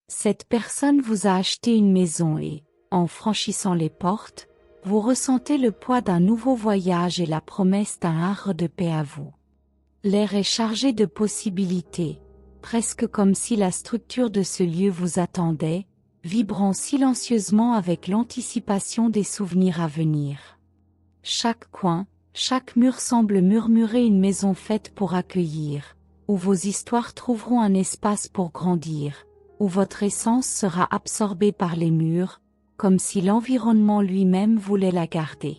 Cette personne vous a acheté une maison et, en franchissant les portes, vous ressentez le poids d'un nouveau voyage et la promesse d'un havre de paix à vous. L'air est chargé de possibilités, presque comme si la structure de ce lieu vous attendait, vibrant silencieusement avec l'anticipation des souvenirs à venir. Chaque coin, chaque mur semble murmurer une maison faite pour accueillir, où vos histoires trouveront un espace pour grandir, où votre essence sera absorbée par les murs, comme si l'environnement lui-même voulait la garder.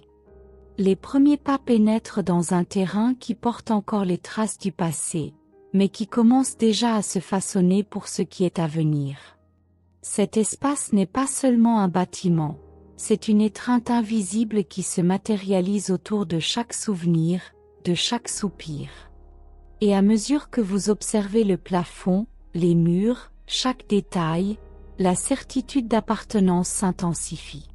Les premiers pas pénètrent dans un terrain qui porte encore les traces du passé, mais qui commence déjà à se façonner pour ce qui est à venir. Cet espace n'est pas seulement un bâtiment, c'est une étreinte invisible qui se matérialise autour de chaque souvenir, de chaque soupir. Et à mesure que vous observez le plafond, les murs, chaque détail, la certitude d'appartenance s'intensifie.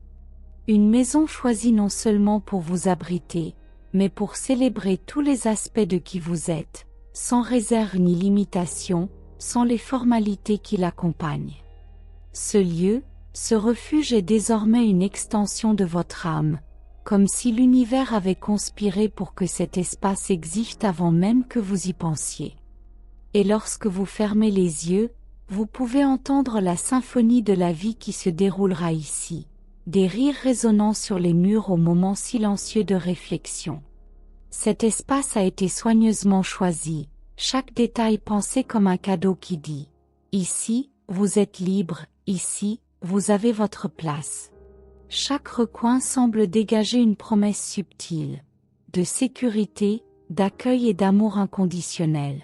Une maison choisie non seulement pour vous abriter, mais pour célébrer tous les aspects de qui vous êtes, sans réserve ni limitation, sans les formalités qui l'accompagnent. Ce lieu, ce refuge est désormais une extension de votre âme, comme si l'univers avait conspiré pour que cet espace existe avant même que vous y pensiez. Et lorsque vous fermez les yeux, vous pouvez entendre la symphonie de la vie qui se déroulera ici, des rires résonnant sur les murs au moment silencieux de réflexion. Cet espace a été soigneusement choisi, chaque détail pensé comme un cadeau qui dit « Ici, vous êtes libre, ici, vous avez votre place ». Chaque recoin semble dégager une promesse subtile, de sécurité, d'accueil et d'amour inconditionnel.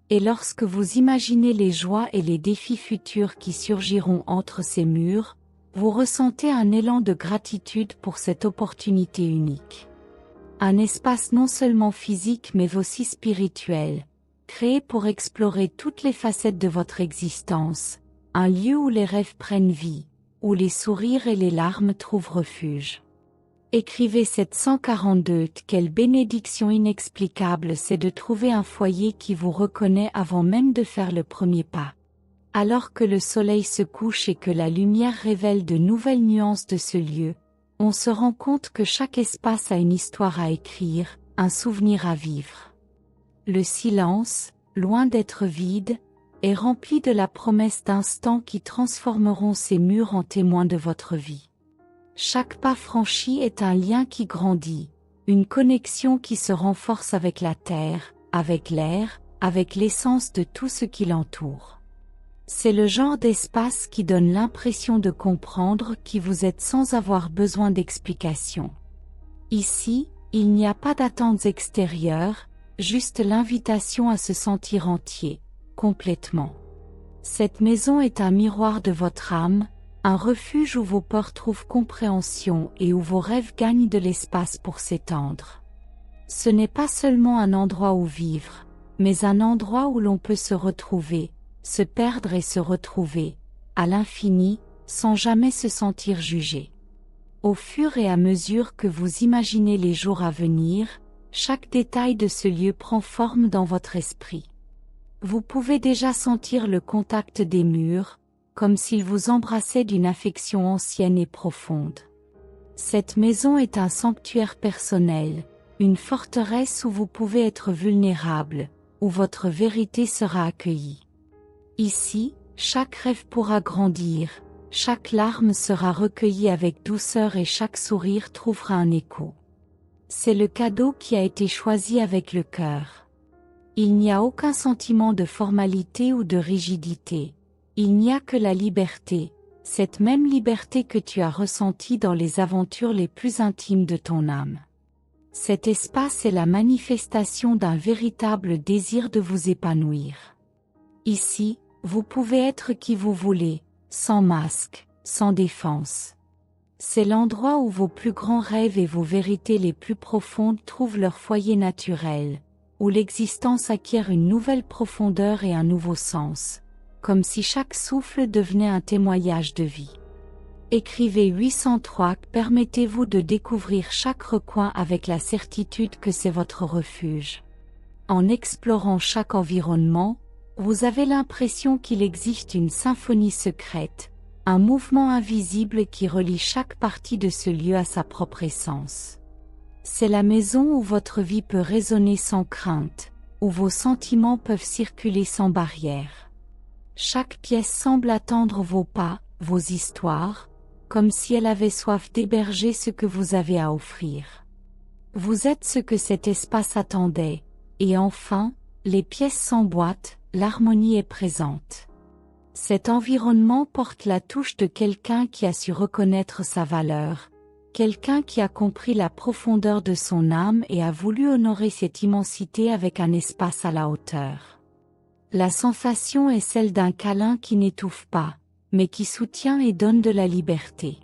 Et lorsque vous imaginez les joies et les défis futurs qui surgiront entre ces murs, vous ressentez un élan de gratitude pour cette opportunité unique. Un espace non seulement physique mais aussi spirituel, créé pour explorer toutes les facettes de votre existence, un lieu où les rêves prennent vie, où les sourires et les larmes trouvent refuge. Écrivez 742. Quelle bénédiction inexplicable c'est de trouver un foyer qui vous reconnaît avant même de faire le premier pas. Alors que le soleil se couche et que la lumière révèle de nouvelles nuances de ce lieu, on se rend compte que chaque espace a une histoire à écrire, un souvenir à vivre. Le silence, loin d'être vide, est rempli de la promesse d'instants qui transformeront ces murs en témoins de votre vie. Chaque pas franchi est un lien qui grandit, une connexion qui se renforce avec la terre, avec l'air, avec l'essence de tout ce qui l'entoure. C'est le genre d'espace qui donne l'impression de comprendre qui vous êtes sans avoir besoin d'explication. Ici, il n'y a pas d'attentes extérieures, juste l'invitation à se sentir entier, complètement. Cette maison est un miroir de votre âme, un refuge où vos peurs trouvent compréhension et où vos rêves gagnent de l'espace pour s'étendre. Ce n'est pas seulement un endroit où vivre, mais un endroit où l'on peut se retrouver, se perdre et se retrouver, à l'infini, sans jamais se sentir jugé. Au fur et à mesure que vous imaginez les jours à venir, chaque détail de ce lieu prend forme dans votre esprit. Vous pouvez déjà sentir le contact des murs, comme s'ils vous embrassaient d'une affection ancienne et profonde. Cette maison est un sanctuaire personnel, une forteresse où vous pouvez être vulnérable, où votre vérité sera accueillie. Ici, chaque rêve pourra grandir, chaque larme sera recueillie avec douceur et chaque sourire trouvera un écho. C'est le cadeau qui a été choisi avec le cœur. Il n'y a aucun sentiment de formalité ou de rigidité. Il n'y a que la liberté, cette même liberté que tu as ressentie dans les aventures les plus intimes de ton âme. Cet espace est la manifestation d'un véritable désir de vous épanouir. Ici, vous pouvez être qui vous voulez, sans masque, sans défense. C'est l'endroit où vos plus grands rêves et vos vérités les plus profondes trouvent leur foyer naturel, où l'existence acquiert une nouvelle profondeur et un nouveau sens, comme si chaque souffle devenait un témoignage de vie. Écrivez 803. Permettez-vous de découvrir chaque recoin avec la certitude que c'est votre refuge. En explorant chaque environnement, Vous avez l'impression qu'il existe une symphonie secrète, un mouvement invisible qui relie chaque partie de ce lieu à sa propre essence. C'est la maison où votre vie peut résonner sans crainte, où vos sentiments peuvent circuler sans barrière. Chaque pièce semble attendre vos pas, vos histoires, comme si elle avait soif d'héberger ce que vous avez à offrir. Vous êtes ce que cet espace attendait, et enfin, les pièces s'emboîtent, l'harmonie est présente. Cet environnement porte la touche de quelqu'un qui a su reconnaître sa valeur, quelqu'un qui a compris la profondeur de son âme et a voulu honorer cette immensité avec un espace à la hauteur. La sensation est celle d'un câlin qui n'étouffe pas, mais qui soutient et donne de la liberté.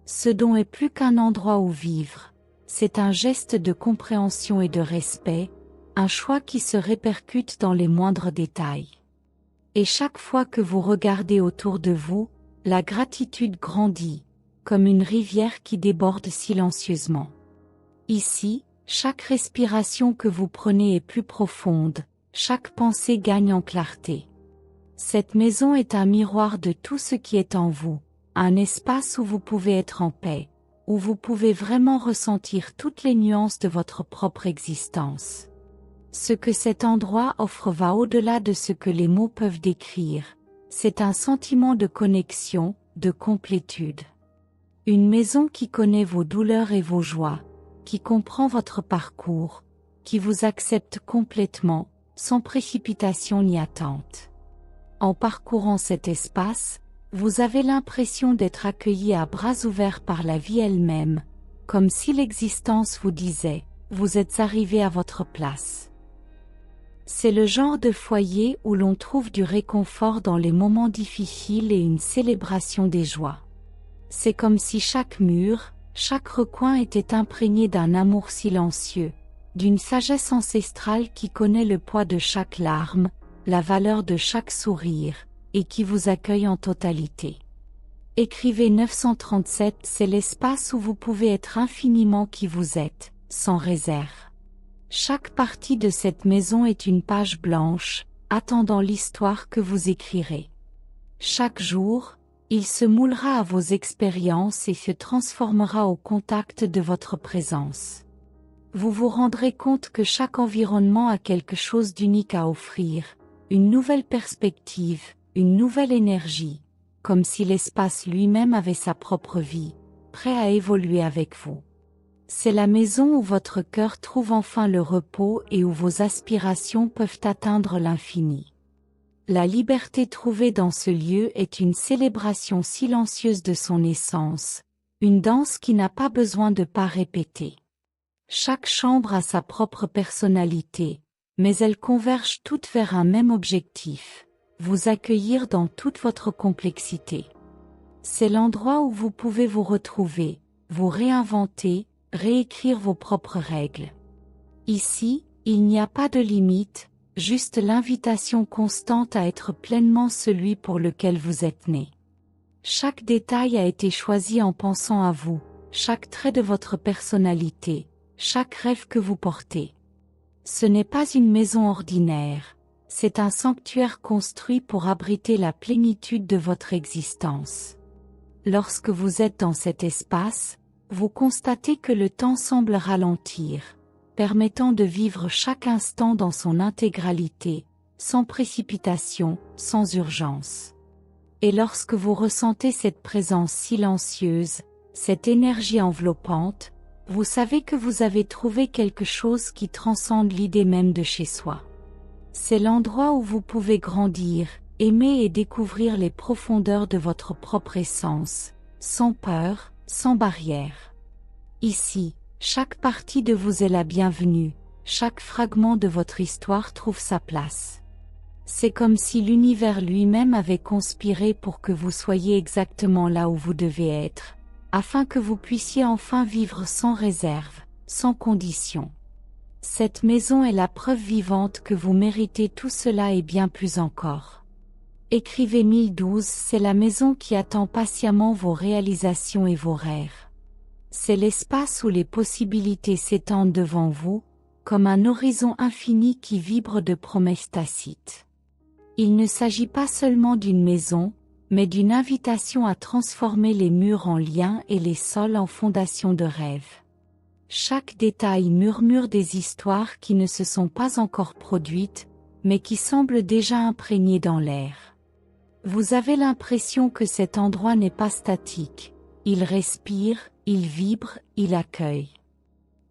Ce don est plus qu'un endroit où vivre, c'est un geste de compréhension et de respect, un choix qui se répercute dans les moindres détails. Et chaque fois que vous regardez autour de vous, la gratitude grandit, comme une rivière qui déborde silencieusement. Ici, chaque respiration que vous prenez est plus profonde, chaque pensée gagne en clarté. Cette maison est un miroir de tout ce qui est en vous, un espace où vous pouvez être en paix, où vous pouvez vraiment ressentir toutes les nuances de votre propre existence. Ce que cet endroit offre va au-delà de ce que les mots peuvent décrire. C'est un sentiment de connexion, de complétude. Une maison qui connaît vos douleurs et vos joies, qui comprend votre parcours, qui vous accepte complètement, sans précipitation ni attente. En parcourant cet espace, vous avez l'impression d'être accueilli à bras ouverts par la vie elle-même, comme si l'existence vous disait « Vous êtes arrivé à votre place ». C'est le genre de foyer où l'on trouve du réconfort dans les moments difficiles et une célébration des joies. C'est comme si chaque mur, chaque recoin était imprégné d'un amour silencieux, d'une sagesse ancestrale qui connaît le poids de chaque larme, la valeur de chaque sourire, et qui vous accueille en totalité. Écrivez 937, c'est l'espace où vous pouvez être infiniment qui vous êtes, sans réserve. Chaque partie de cette maison est une page blanche, attendant l'histoire que vous écrirez. Chaque jour, il se moulera à vos expériences et se transformera au contact de votre présence. Vous vous rendrez compte que chaque environnement a quelque chose d'unique à offrir, une nouvelle perspective, une nouvelle énergie, comme si l'espace lui-même avait sa propre vie, prêt à évoluer avec vous. C'est la maison où votre cœur trouve enfin le repos et où vos aspirations peuvent atteindre l'infini. La liberté trouvée dans ce lieu est une célébration silencieuse de son essence, une danse qui n'a pas besoin de pas répéter. Chaque chambre a sa propre personnalité, mais elles convergent toutes vers un même objectif, vous accueillir dans toute votre complexité. C'est l'endroit où vous pouvez vous retrouver, vous réinventer, réécrire vos propres règles. Ici, il n'y a pas de limite, juste l'invitation constante à être pleinement celui pour lequel vous êtes né. Chaque détail a été choisi en pensant à vous, chaque trait de votre personnalité, chaque rêve que vous portez. Ce n'est pas une maison ordinaire, c'est un sanctuaire construit pour abriter la plénitude de votre existence. Lorsque vous êtes dans cet espace, vous constatez que le temps semble ralentir, permettant de vivre chaque instant dans son intégralité, sans précipitation, sans urgence. Et lorsque vous ressentez cette présence silencieuse, cette énergie enveloppante, vous savez que vous avez trouvé quelque chose qui transcende l'idée même de chez soi. C'est l'endroit où vous pouvez grandir, aimer et découvrir les profondeurs de votre propre essence, sans peur, sans barrière. Ici, chaque partie de vous est la bienvenue, chaque fragment de votre histoire trouve sa place. C'est comme si l'univers lui-même avait conspiré pour que vous soyez exactement là où vous devez être, afin que vous puissiez enfin vivre sans réserve, sans condition. Cette maison est la preuve vivante que vous méritez tout cela et bien plus encore. Écrivez 1012, c'est la maison qui attend patiemment vos réalisations et vos rêves. C'est l'espace où les possibilités s'étendent devant vous, comme un horizon infini qui vibre de promesses tacites. Il ne s'agit pas seulement d'une maison, mais d'une invitation à transformer les murs en liens et les sols en fondations de rêve. Chaque détail murmure des histoires qui ne se sont pas encore produites, mais qui semblent déjà imprégnées dans l'air. Vous avez l'impression que cet endroit n'est pas statique. Il respire, il vibre, il accueille.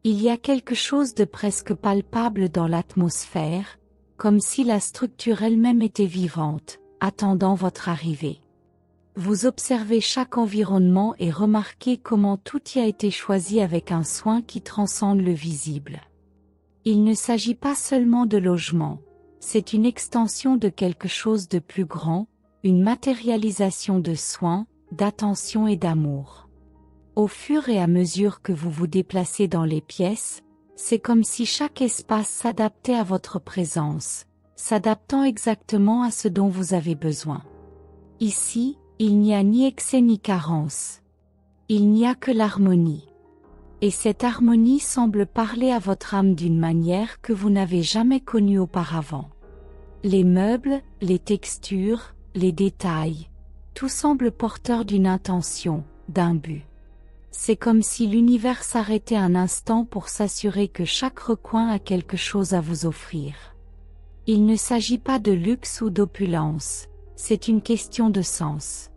Il y a quelque chose de presque palpable dans l'atmosphère, comme si la structure elle-même était vivante, attendant votre arrivée. Vous observez chaque environnement et remarquez comment tout y a été choisi avec un soin qui transcende le visible. Il ne s'agit pas seulement de logement, c'est une extension de quelque chose de plus grand, une matérialisation de soins, d'attention et d'amour. Au fur et à mesure que vous vous déplacez dans les pièces, c'est comme si chaque espace s'adaptait à votre présence, s'adaptant exactement à ce dont vous avez besoin. Ici, il n'y a ni excès ni carence. Il n'y a que l'harmonie. Et cette harmonie semble parler à votre âme d'une manière que vous n'avez jamais connue auparavant. Les meubles, les textures, les détails, tout semble porteur d'une intention, d'un but. C'est comme si l'univers s'arrêtait un instant pour s'assurer que chaque recoin a quelque chose à vous offrir. Il ne s'agit pas de luxe ou d'opulence, c'est une question de sens.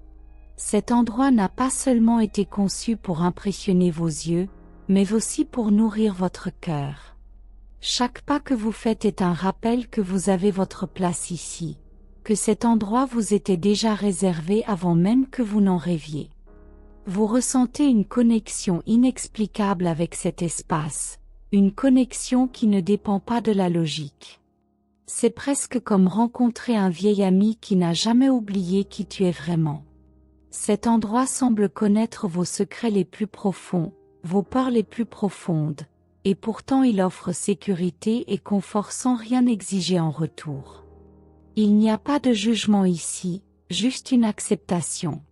Cet endroit n'a pas seulement été conçu pour impressionner vos yeux, mais aussi pour nourrir votre cœur. Chaque pas que vous faites est un rappel que vous avez votre place ici, que cet endroit vous était déjà réservé avant même que vous n'en rêviez. Vous ressentez une connexion inexplicable avec cet espace, une connexion qui ne dépend pas de la logique. C'est presque comme rencontrer un vieil ami qui n'a jamais oublié qui tu es vraiment. Cet endroit semble connaître vos secrets les plus profonds, vos peurs les plus profondes, et pourtant il offre sécurité et confort sans rien exiger en retour. Il n'y a pas de jugement ici, juste une acceptation.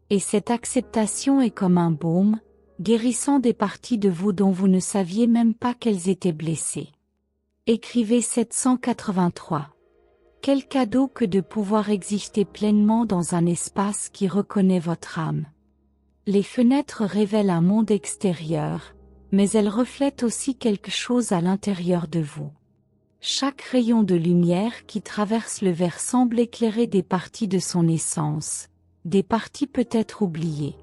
Et cette acceptation est comme un baume, guérissant des parties de vous dont vous ne saviez même pas qu'elles étaient blessées. Écrivez 783. Quel cadeau que de pouvoir exister pleinement dans un espace qui reconnaît votre âme. Les fenêtres révèlent un monde extérieur, mais elles reflètent aussi quelque chose à l'intérieur de vous. Chaque rayon de lumière qui traverse le verre semble éclairer des parties de son essence, des parties peut-être oubliées.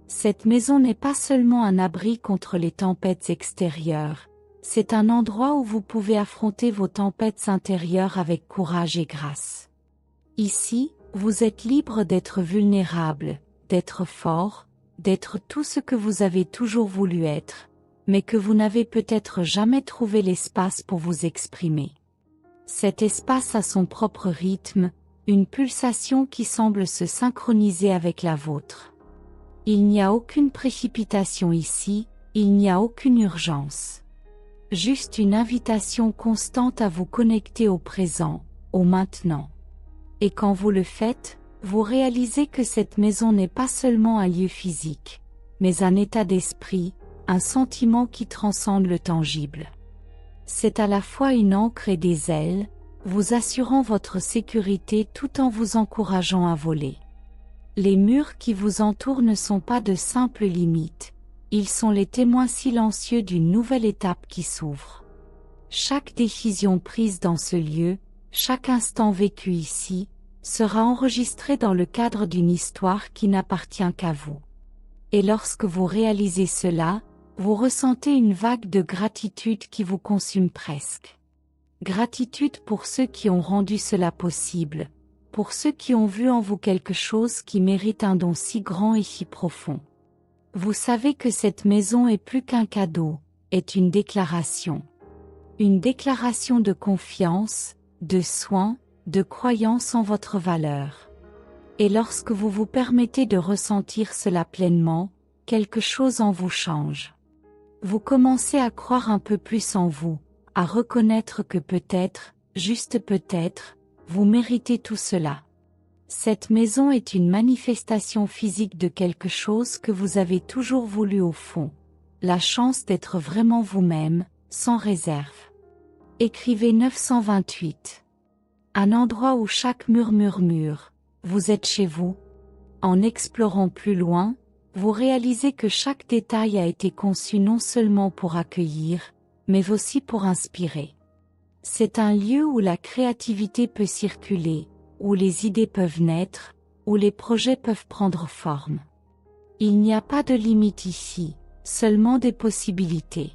Cette maison n'est pas seulement un abri contre les tempêtes extérieures, c'est un endroit où vous pouvez affronter vos tempêtes intérieures avec courage et grâce. Ici, vous êtes libre d'être vulnérable, d'être fort, d'être tout ce que vous avez toujours voulu être, mais que vous n'avez peut-être jamais trouvé l'espace pour vous exprimer. Cet espace a son propre rythme, une pulsation qui semble se synchroniser avec la vôtre. Il n'y a aucune précipitation ici, il n'y a aucune urgence. Juste une invitation constante à vous connecter au présent, au maintenant. Et quand vous le faites, vous réalisez que cette maison n'est pas seulement un lieu physique, mais un état d'esprit, un sentiment qui transcende le tangible. C'est à la fois une ancre et des ailes, vous assurant votre sécurité tout en vous encourageant à voler. Les murs qui vous entourent ne sont pas de simples limites, ils sont les témoins silencieux d'une nouvelle étape qui s'ouvre. Chaque décision prise dans ce lieu, chaque instant vécu ici, sera enregistré dans le cadre d'une histoire qui n'appartient qu'à vous. Et lorsque vous réalisez cela, vous ressentez une vague de gratitude qui vous consume presque. Gratitude pour ceux qui ont rendu cela possible, pour ceux qui ont vu en vous quelque chose qui mérite un don si grand et si profond. Vous savez que cette maison est plus qu'un cadeau, est une déclaration. Une déclaration de confiance, de soin, de croyance en votre valeur. Et lorsque vous vous permettez de ressentir cela pleinement, quelque chose en vous change. Vous commencez à croire un peu plus en vous, à reconnaître que peut-être, juste peut-être, vous méritez tout cela. Cette maison est une manifestation physique de quelque chose que vous avez toujours voulu au fond. La chance d'être vraiment vous-même, sans réserve. Écrivez 928. Un endroit où chaque mur murmure, vous êtes chez vous. En explorant plus loin, vous réalisez que chaque détail a été conçu non seulement pour accueillir, mais aussi pour inspirer. C'est un lieu où la créativité peut circuler, où les idées peuvent naître, où les projets peuvent prendre forme. Il n'y a pas de limite ici, seulement des possibilités.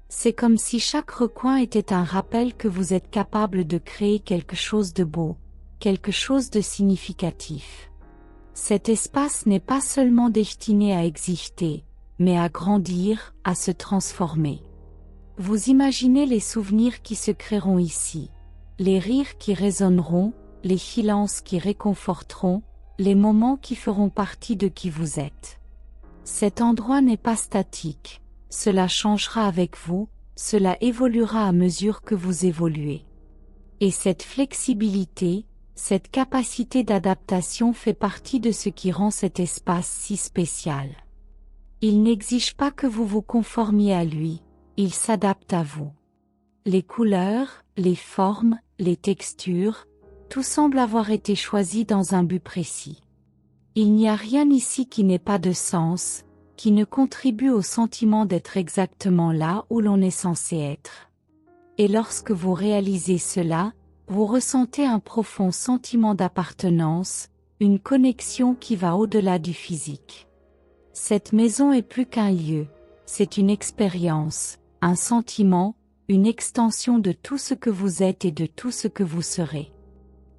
C'est comme si chaque recoin était un rappel que vous êtes capable de créer quelque chose de beau, quelque chose de significatif. Cet espace n'est pas seulement destiné à exister, mais à grandir, à se transformer. Vous imaginez les souvenirs qui se créeront ici, les rires qui résonneront, les silences qui réconforteront, les moments qui feront partie de qui vous êtes. Cet endroit n'est pas statique, cela changera avec vous, cela évoluera à mesure que vous évoluez. Et cette flexibilité, cette capacité d'adaptation fait partie de ce qui rend cet espace si spécial. Il n'exige pas que vous vous conformiez à lui, il s'adapte à vous. Les couleurs, les formes, les textures, tout semble avoir été choisi dans un but précis. Il n'y a rien ici qui n'ait pas de sens, qui ne contribue au sentiment d'être exactement là où l'on est censé être. Et lorsque vous réalisez cela, vous ressentez un profond sentiment d'appartenance, une connexion qui va au-delà du physique. Cette maison est plus qu'un lieu, c'est une expérience, un sentiment, une extension de tout ce que vous êtes et de tout ce que vous serez.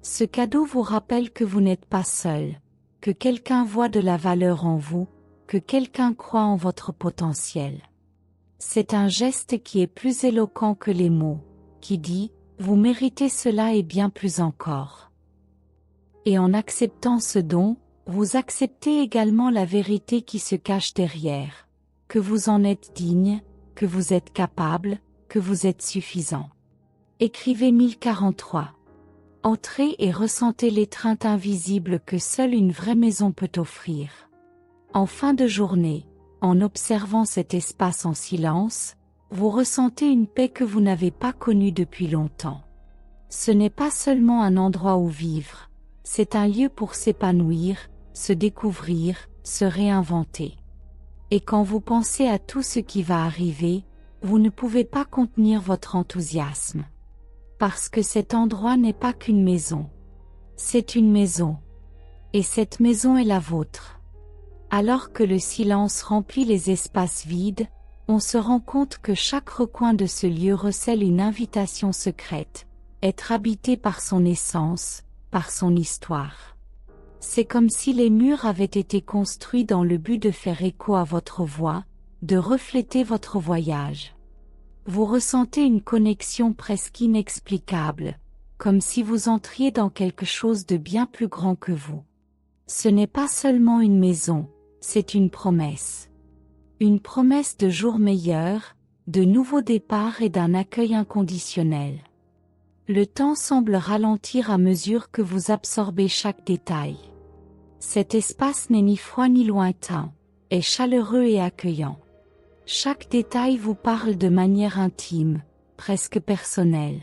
Ce cadeau vous rappelle que vous n'êtes pas seul, que quelqu'un voit de la valeur en vous, que quelqu'un croit en votre potentiel. C'est un geste qui est plus éloquent que les mots, qui dit « Vous méritez cela et bien plus encore ». Et en acceptant ce don, vous acceptez également la vérité qui se cache derrière, que vous en êtes digne, que vous êtes capable, que vous êtes suffisant. Écrivez 1043. Entrez et ressentez l'étreinte invisible que seule une vraie maison peut offrir. En fin de journée, en observant cet espace en silence, vous ressentez une paix que vous n'avez pas connue depuis longtemps. Ce n'est pas seulement un endroit où vivre, c'est un lieu pour s'épanouir, se découvrir, se réinventer. Et quand vous pensez à tout ce qui va arriver, vous ne pouvez pas contenir votre enthousiasme. Parce que cet endroit n'est pas qu'une maison. C'est une maison. Et cette maison est la vôtre. Alors que le silence remplit les espaces vides, on se rend compte que chaque recoin de ce lieu recèle une invitation secrète, être habité par son essence, par son histoire. C'est comme si les murs avaient été construits dans le but de faire écho à votre voix, de refléter votre voyage. Vous ressentez une connexion presque inexplicable, comme si vous entriez dans quelque chose de bien plus grand que vous. Ce n'est pas seulement une maison, c'est une promesse. Une promesse de jours meilleurs, de nouveaux départs et d'un accueil inconditionnel. Le temps semble ralentir à mesure que vous absorbez chaque détail. Cet espace n'est ni froid ni lointain, est chaleureux et accueillant. Chaque détail vous parle de manière intime, presque personnelle.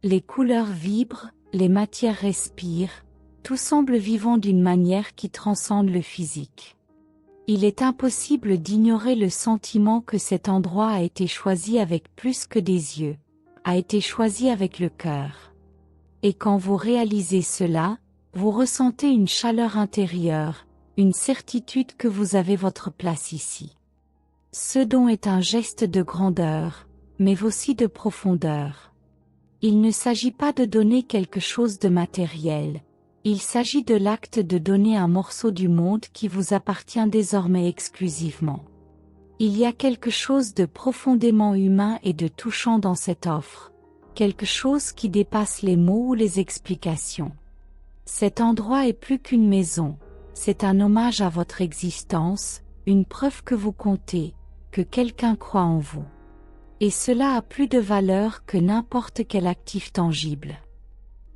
Les couleurs vibrent, les matières respirent, tout semble vivant d'une manière qui transcende le physique. Il est impossible d'ignorer le sentiment que cet endroit a été choisi avec plus que des yeux, a été choisi avec le cœur. Et quand vous réalisez cela, vous ressentez une chaleur intérieure, une certitude que vous avez votre place ici. Ce don est un geste de grandeur, mais aussi de profondeur. Il ne s'agit pas de donner quelque chose de matériel, il s'agit de l'acte de donner un morceau du monde qui vous appartient désormais exclusivement. Il y a quelque chose de profondément humain et de touchant dans cette offre, quelque chose qui dépasse les mots ou les explications. Cet endroit est plus qu'une maison, c'est un hommage à votre existence, une preuve que vous comptez, que quelqu'un croit en vous. Et cela a plus de valeur que n'importe quel actif tangible.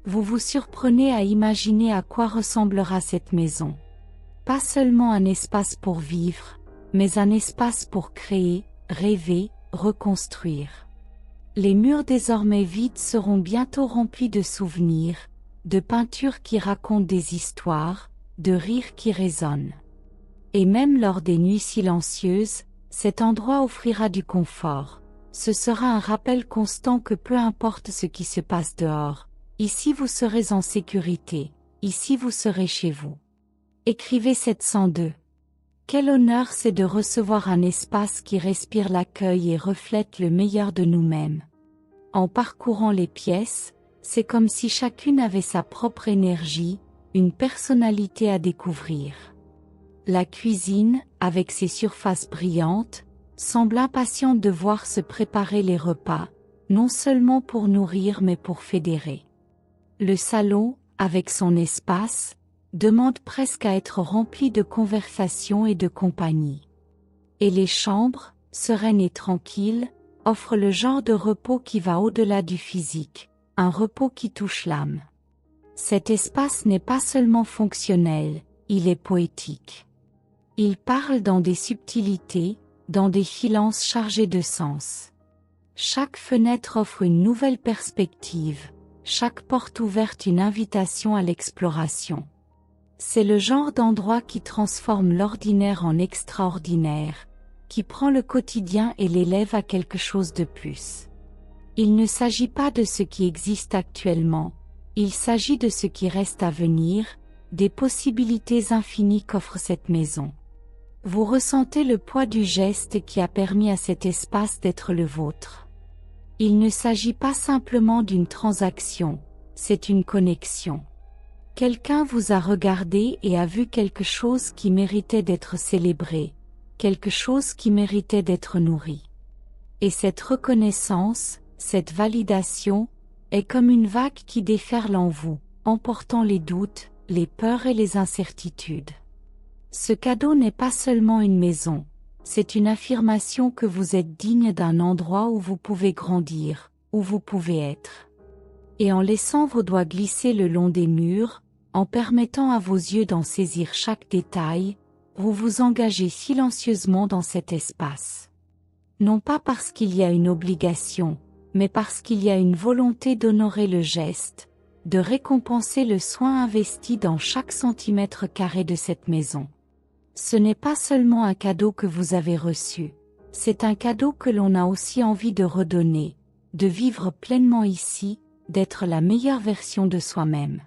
Vous vous surprenez à imaginer à quoi ressemblera cette maison. Pas seulement un espace pour vivre, mais un espace pour créer, rêver, reconstruire. Les murs désormais vides seront bientôt remplis de souvenirs, de peintures qui racontent des histoires, de rires qui résonnent. Et même lors des nuits silencieuses, cet endroit offrira du confort. Ce sera un rappel constant que peu importe ce qui se passe dehors, ici vous serez en sécurité, ici vous serez chez vous. Écrivez 702. Quel honneur c'est de recevoir un espace qui respire l'accueil et reflète le meilleur de nous-mêmes. En parcourant les pièces, c'est comme si chacune avait sa propre énergie, une personnalité à découvrir. La cuisine, avec ses surfaces brillantes, semble impatiente de voir se préparer les repas, non seulement pour nourrir mais pour fédérer. Le salon, avec son espace, demande presque à être rempli de conversations et de compagnie. Et les chambres, sereines et tranquilles, offrent le genre de repos qui va au-delà du physique, un repos qui touche l'âme. Cet espace n'est pas seulement fonctionnel, il est poétique. Il parle dans des subtilités, dans des silences chargés de sens. Chaque fenêtre offre une nouvelle perspective, chaque porte ouverte une invitation à l'exploration. C'est le genre d'endroit qui transforme l'ordinaire en extraordinaire, qui prend le quotidien et l'élève à quelque chose de plus. Il ne s'agit pas de ce qui existe actuellement, il s'agit de ce qui reste à venir, des possibilités infinies qu'offre cette maison. Vous ressentez le poids du geste qui a permis à cet espace d'être le vôtre. Il ne s'agit pas simplement d'une transaction, c'est une connexion. Quelqu'un vous a regardé et a vu quelque chose qui méritait d'être célébré, quelque chose qui méritait d'être nourri. Et cette reconnaissance, cette validation, est comme une vague qui déferle en vous, emportant les doutes, les peurs et les incertitudes. Ce cadeau n'est pas seulement une maison, c'est une affirmation que vous êtes digne d'un endroit où vous pouvez grandir, où vous pouvez être. Et en laissant vos doigts glisser le long des murs, en permettant à vos yeux d'en saisir chaque détail, vous vous engagez silencieusement dans cet espace. Non pas parce qu'il y a une obligation, mais parce qu'il y a une volonté d'honorer le geste, de récompenser le soin investi dans chaque centimètre carré de cette maison. Ce n'est pas seulement un cadeau que vous avez reçu, c'est un cadeau que l'on a aussi envie de redonner, de vivre pleinement ici, d'être la meilleure version de soi-même.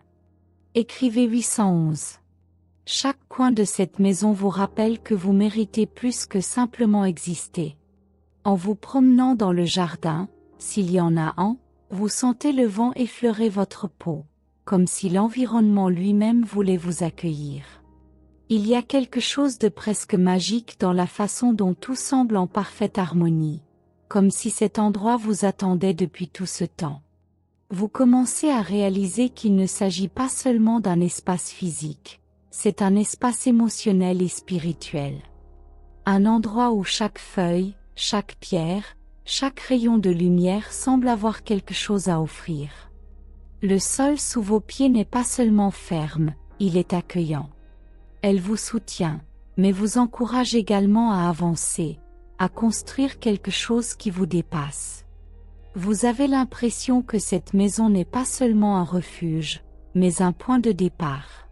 Écrivez 811. Chaque coin de cette maison vous rappelle que vous méritez plus que simplement exister. En vous promenant dans le jardin, s'il y en a un, vous sentez le vent effleurer votre peau, comme si l'environnement lui-même voulait vous accueillir. Il y a quelque chose de presque magique dans la façon dont tout semble en parfaite harmonie, comme si cet endroit vous attendait depuis tout ce temps. Vous commencez à réaliser qu'il ne s'agit pas seulement d'un espace physique, c'est un espace émotionnel et spirituel. Un endroit où chaque feuille, chaque pierre, chaque rayon de lumière semble avoir quelque chose à offrir. Le sol sous vos pieds n'est pas seulement ferme, il est accueillant. Elle vous soutient, mais vous encourage également à avancer, à construire quelque chose qui vous dépasse. Vous avez l'impression que cette maison n'est pas seulement un refuge, mais un point de départ.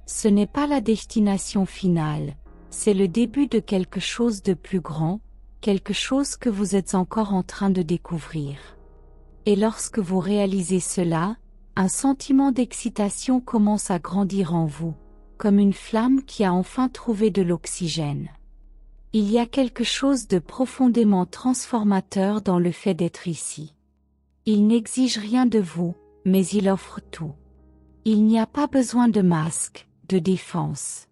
Ce n'est pas la destination finale, c'est le début de quelque chose de plus grand, quelque chose que vous êtes encore en train de découvrir. Et lorsque vous réalisez cela, un sentiment d'excitation commence à grandir en vous, comme une flamme qui a enfin trouvé de l'oxygène. Il y a quelque chose de profondément transformateur dans le fait d'être ici. Il n'exige rien de vous, mais il offre tout. Il n'y a pas besoin de masque, de défense.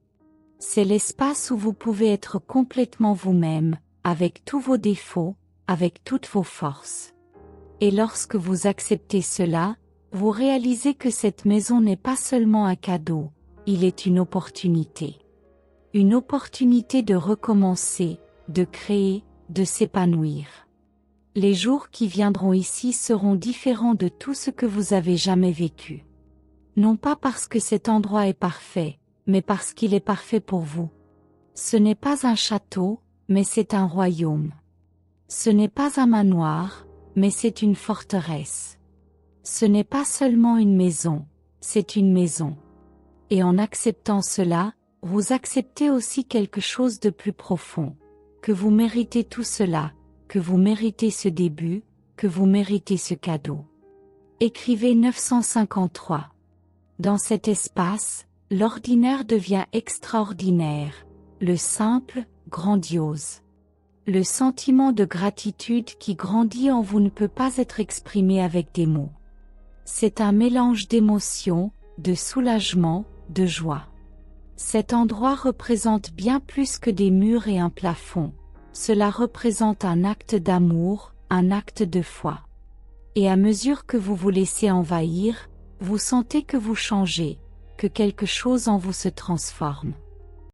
C'est l'espace où vous pouvez être complètement vous-même, avec tous vos défauts, avec toutes vos forces. Et lorsque vous acceptez cela, vous réalisez que cette maison n'est pas seulement un cadeau, il est une opportunité. Une opportunité de recommencer, de créer, de s'épanouir. Les jours qui viendront ici seront différents de tout ce que vous avez jamais vécu. Non pas parce que cet endroit est parfait, mais parce qu'il est parfait pour vous. Ce n'est pas un château, mais c'est un royaume. Ce n'est pas un manoir, mais c'est une forteresse. Ce n'est pas seulement une maison, c'est une maison. Et en acceptant cela, vous acceptez aussi quelque chose de plus profond. Que vous méritez tout cela, que vous méritez ce début, que vous méritez ce cadeau. Écrivez 953. Dans cet espace, l'ordinaire devient extraordinaire, le simple, grandiose. Le sentiment de gratitude qui grandit en vous ne peut pas être exprimé avec des mots. C'est un mélange d'émotions, de soulagement, de joie. Cet endroit représente bien plus que des murs et un plafond. Cela représente un acte d'amour, un acte de foi. Et à mesure que vous vous laissez envahir, vous sentez que vous changez, que quelque chose en vous se transforme.